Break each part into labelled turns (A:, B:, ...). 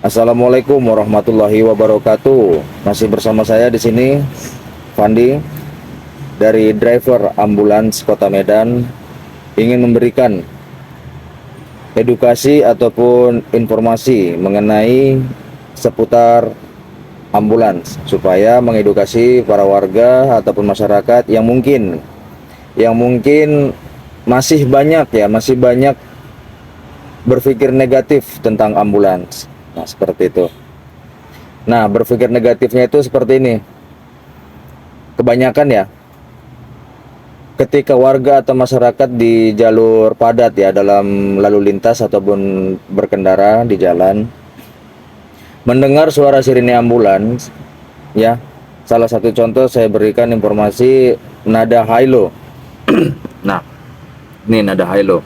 A: Assalamualaikum warahmatullahi wabarakatuh. Masih bersama saya di sini, Fandi, dari driver ambulans Kota Medan, ingin memberikan edukasi ataupun informasi mengenai seputar ambulans supaya mengedukasi para warga ataupun masyarakat yang mungkin masih banyak berpikir negatif tentang ambulans. Nah, seperti itu. Nah, berpikir negatifnya itu seperti ini. Kebanyakan ya, ketika warga atau masyarakat di jalur padat ya dalam lalu lintas ataupun berkendara di jalan, mendengar suara sirine ambulans, ya. Salah satu contoh saya berikan informasi nada high-low. Nah, ini nada high-low.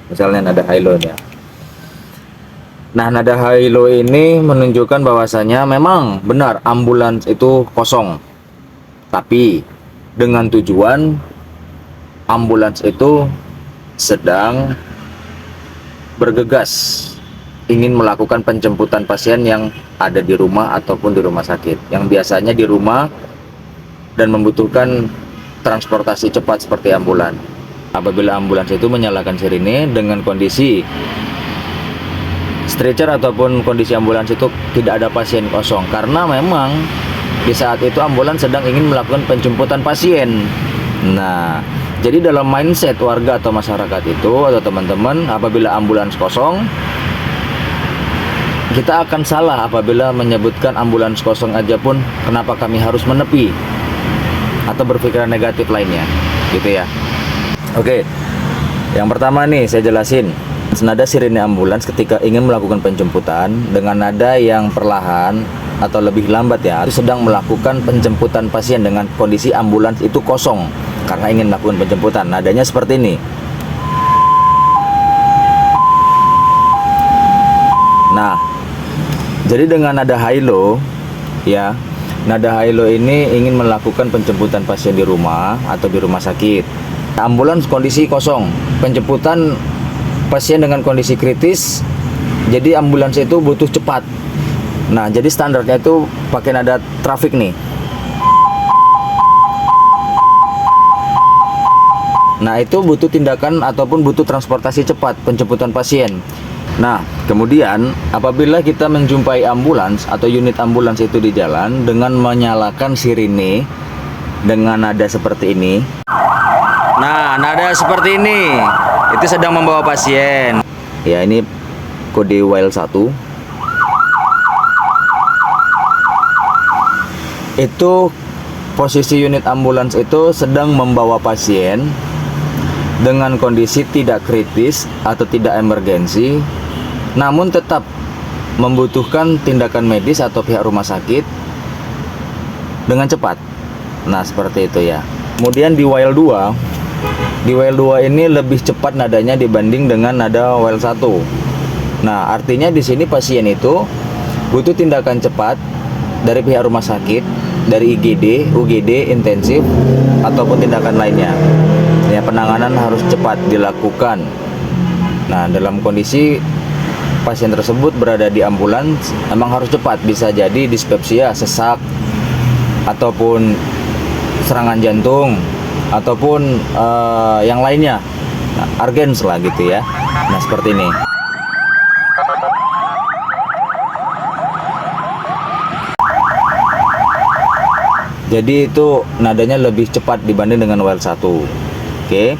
A: Misalnya nada high-low ya. Nah, nada high-low ini menunjukkan bahwasanya memang benar ambulans itu kosong. Tapi dengan tujuan ambulans itu sedang bergegas ingin melakukan penjemputan pasien yang ada di rumah ataupun di rumah sakit, yang biasanya di rumah dan membutuhkan transportasi cepat seperti ambulans. Apabila ambulans itu menyalakan sirine dengan kondisi stretcher ataupun kondisi ambulans itu tidak ada pasien, kosong, karena memang di saat itu ambulans sedang ingin melakukan penjemputan pasien. Nah, jadi dalam mindset warga atau masyarakat itu atau teman-teman, apabila ambulans kosong, kita akan salah apabila menyebutkan ambulans kosong aja pun kenapa kami harus menepi atau berpikiran negatif lainnya, gitu ya. Oke, yang pertama nih saya jelasin. Nada sirine ambulans ketika ingin melakukan penjemputan dengan nada yang perlahan atau lebih lambat ya, itu sedang melakukan penjemputan pasien dengan kondisi ambulans itu kosong karena ingin melakukan penjemputan. Nadanya seperti ini. Nah, jadi dengan nada high-low ya, nada high-low ini ingin melakukan penjemputan pasien di rumah atau di rumah sakit. Ambulans kondisi kosong, penjemputan pasien dengan kondisi kritis, jadi ambulans itu butuh cepat. Nah, jadi standarnya itu pakai nada trafik nih. Nah, itu butuh tindakan ataupun butuh transportasi cepat, penjemputan pasien. Nah, kemudian apabila kita menjumpai ambulans atau unit ambulans itu di jalan dengan menyalakan sirine dengan nada seperti ini. Nah, nada seperti ini itu sedang membawa pasien. Ya, ini kode WL 1. Itu posisi unit ambulans itu sedang membawa pasien dengan kondisi tidak kritis atau tidak emergensi, namun tetap membutuhkan tindakan medis atau pihak rumah sakit dengan cepat. Nah, seperti itu ya. Kemudian di WL 2, di WL2 ini lebih cepat nadanya dibanding dengan nada WL1. Nah, artinya di sini pasien itu butuh tindakan cepat dari pihak rumah sakit, dari IGD, UGD, intensif, ataupun tindakan lainnya. Ya, penanganan harus cepat dilakukan. Nah, dalam kondisi pasien tersebut berada di ambulans, memang harus cepat. Bisa jadi dispepsia, sesak, ataupun serangan jantung, ataupun yang lainnya, nah, urgens lah gitu ya. Nah, seperti ini. Jadi itu nadanya lebih cepat dibanding dengan WL1. Oke.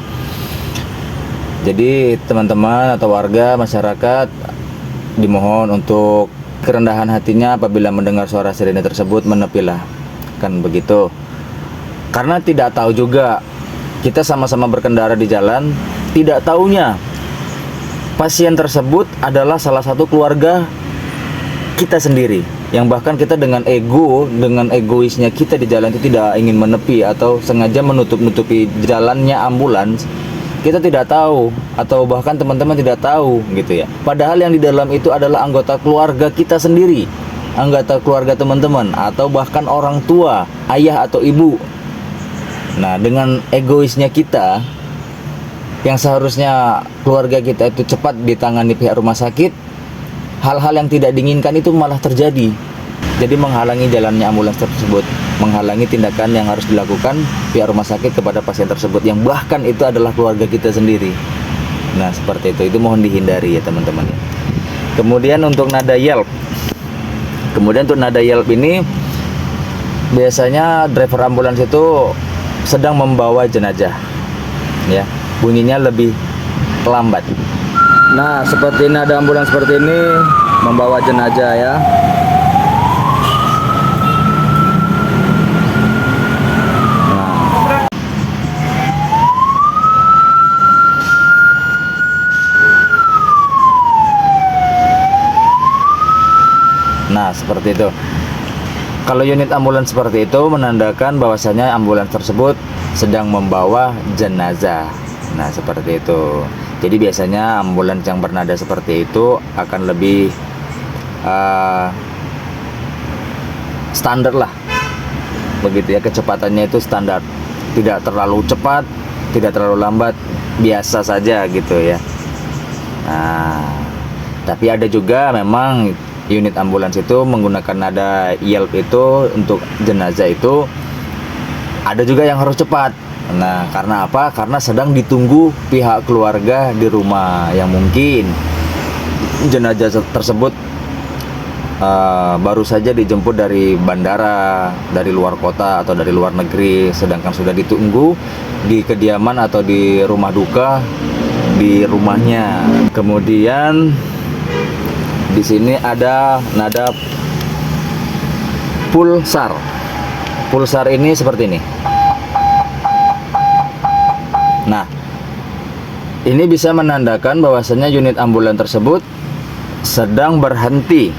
A: Jadi teman-teman atau warga masyarakat dimohon untuk kerendahan hatinya apabila mendengar suara sirine tersebut, menepilah, kan begitu. Karena tidak tahu juga, kita sama-sama berkendara di jalan, tidak taunya pasien tersebut adalah salah satu keluarga kita sendiri, yang bahkan kita dengan egoisnya kita di jalan itu tidak ingin menepi atau sengaja menutupi jalannya ambulans. Kita tidak tahu, atau bahkan teman-teman tidak tahu gitu ya. Padahal yang di dalam itu adalah anggota keluarga kita sendiri, anggota keluarga teman-teman, atau bahkan orang tua, ayah atau ibu. Nah, dengan egoisnya kita, yang seharusnya keluarga kita itu cepat ditangani pihak rumah sakit, hal-hal yang tidak diinginkan itu malah terjadi. Jadi menghalangi jalannya ambulans tersebut, menghalangi tindakan yang harus dilakukan pihak rumah sakit kepada pasien tersebut, yang bahkan itu adalah keluarga kita sendiri. Nah seperti itu mohon dihindari ya teman-teman ya. Kemudian untuk nada yelp, ini biasanya driver ambulans itu sedang membawa jenazah, ya, bunyinya lebih lambat. Nah seperti nada ambulans seperti ini membawa jenazah ya. Nah seperti itu. Kalau unit ambulans seperti itu menandakan bahwasanya ambulans tersebut sedang membawa jenazah. Nah seperti itu. Jadi biasanya ambulans yang bernada seperti itu akan lebih standar lah, begitu ya, kecepatannya itu standar, tidak terlalu cepat, tidak terlalu lambat, biasa saja gitu ya. Nah tapi ada juga memang unit ambulans itu menggunakan nada yelp itu untuk jenazah itu, ada juga yang harus cepat. Nah karena apa? Karena sedang ditunggu pihak keluarga di rumah, yang mungkin jenazah tersebut baru saja dijemput dari bandara, dari luar kota atau dari luar negeri, sedangkan sudah ditunggu di kediaman atau di rumah duka di rumahnya. Kemudian di sini ada nada pulsar. Pulsar ini seperti ini. Nah, ini bisa menandakan bahwasanya unit ambulans tersebut sedang berhenti,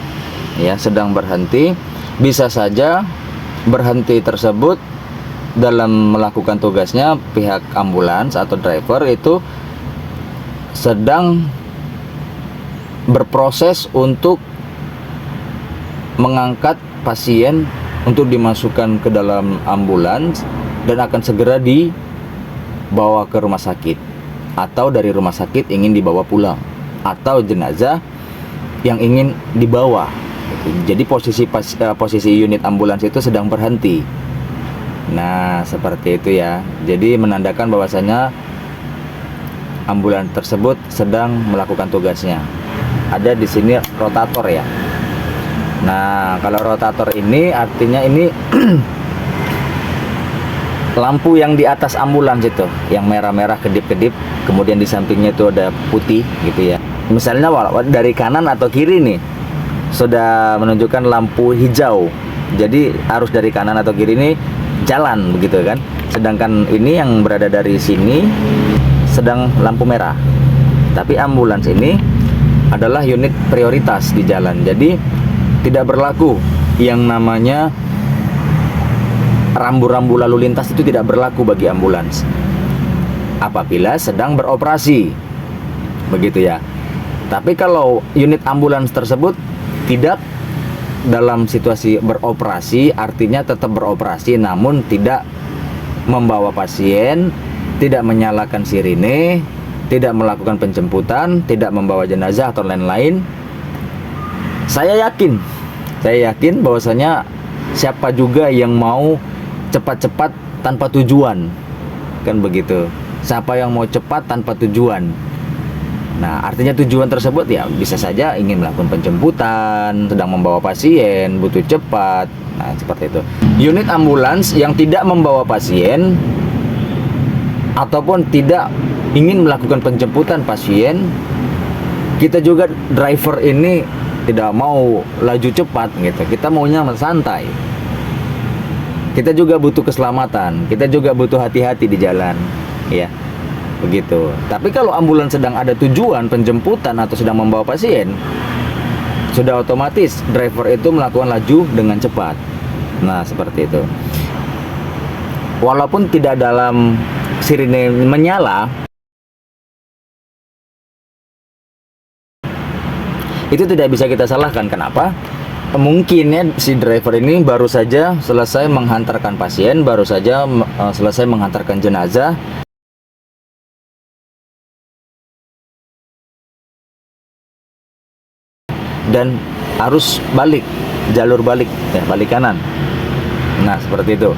A: ya, sedang berhenti. Bisa saja berhenti tersebut dalam melakukan tugasnya, pihak ambulans atau driver itu sedang berproses untuk mengangkat pasien untuk dimasukkan ke dalam ambulans dan akan segera dibawa ke rumah sakit, atau dari rumah sakit ingin dibawa pulang, atau jenazah yang ingin dibawa. Jadi posisi unit ambulans itu sedang berhenti. Nah seperti itu ya. Jadi menandakan bahwasanya ambulans tersebut sedang melakukan tugasnya. Ada di sini rotator ya. Nah kalau rotator ini artinya ini lampu yang di atas ambulans itu, yang merah-merah kedip-kedip, kemudian di sampingnya itu ada putih gitu ya. Misalnya dari kanan atau kiri nih sudah menunjukkan lampu hijau, jadi arus dari kanan atau kiri ini jalan begitu kan. Sedangkan ini yang berada dari sini sedang lampu merah. Tapi ambulans ini adalah unit prioritas di jalan, jadi tidak berlaku yang namanya rambu-rambu lalu lintas, itu tidak berlaku bagi ambulans apabila sedang beroperasi, begitu ya. Tapi kalau unit ambulans tersebut tidak dalam situasi beroperasi, artinya tetap beroperasi namun tidak membawa pasien, tidak menyalakan sirine, tidak melakukan penjemputan, tidak membawa jenazah atau lain-lain, saya yakin bahwasanya siapa juga yang mau cepat-cepat tanpa tujuan, kan begitu. Siapa yang mau cepat tanpa tujuan? Nah artinya tujuan tersebut ya bisa saja ingin melakukan penjemputan, sedang membawa pasien, butuh cepat. Nah seperti itu. Unit ambulans yang tidak membawa pasien ataupun tidak ingin melakukan penjemputan pasien, kita juga driver ini tidak mau laju cepat gitu. Kita maunya santai. Kita juga butuh keselamatan, kita juga butuh hati-hati di jalan, ya, begitu. Tapi kalau ambulans sedang ada tujuan penjemputan atau sedang membawa pasien, sudah otomatis driver itu melakukan laju dengan cepat. Nah seperti itu. Walaupun tidak dalam sirine menyala, itu tidak bisa kita salahkan. Kenapa? Mungkin ya si driver ini baru saja selesai menghantarkan pasien, baru saja selesai menghantarkan jenazah, dan arus balik, jalur balik, ya balik kanan. Nah, seperti itu.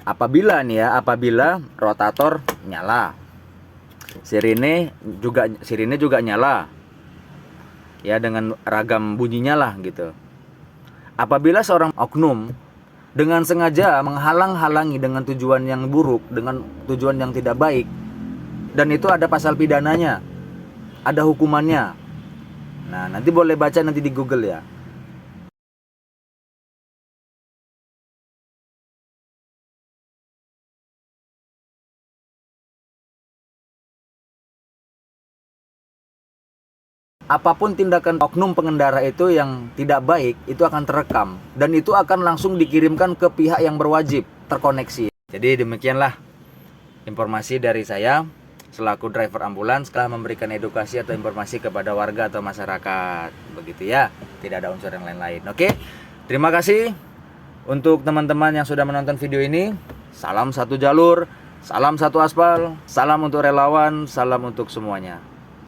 A: Apabila rotator nyala, sirine juga nyala, ya dengan ragam bunyinya lah gitu. Apabila seorang oknum dengan sengaja menghalang-halangi dengan tujuan yang buruk, dengan tujuan yang tidak baik, dan itu ada pasal pidananya, ada hukumannya. Nah, nanti boleh baca nanti di Google ya. Apapun tindakan oknum pengendara itu yang tidak baik, itu akan terekam dan itu akan langsung dikirimkan ke pihak yang berwajib, terkoneksi. Jadi demikianlah informasi dari saya selaku driver ambulans setelah memberikan edukasi atau informasi kepada warga atau masyarakat. Begitu ya, tidak ada unsur yang lain-lain. Oke, terima kasih untuk teman-teman yang sudah menonton video ini. Salam satu jalur, salam satu aspal, salam untuk relawan, salam untuk semuanya.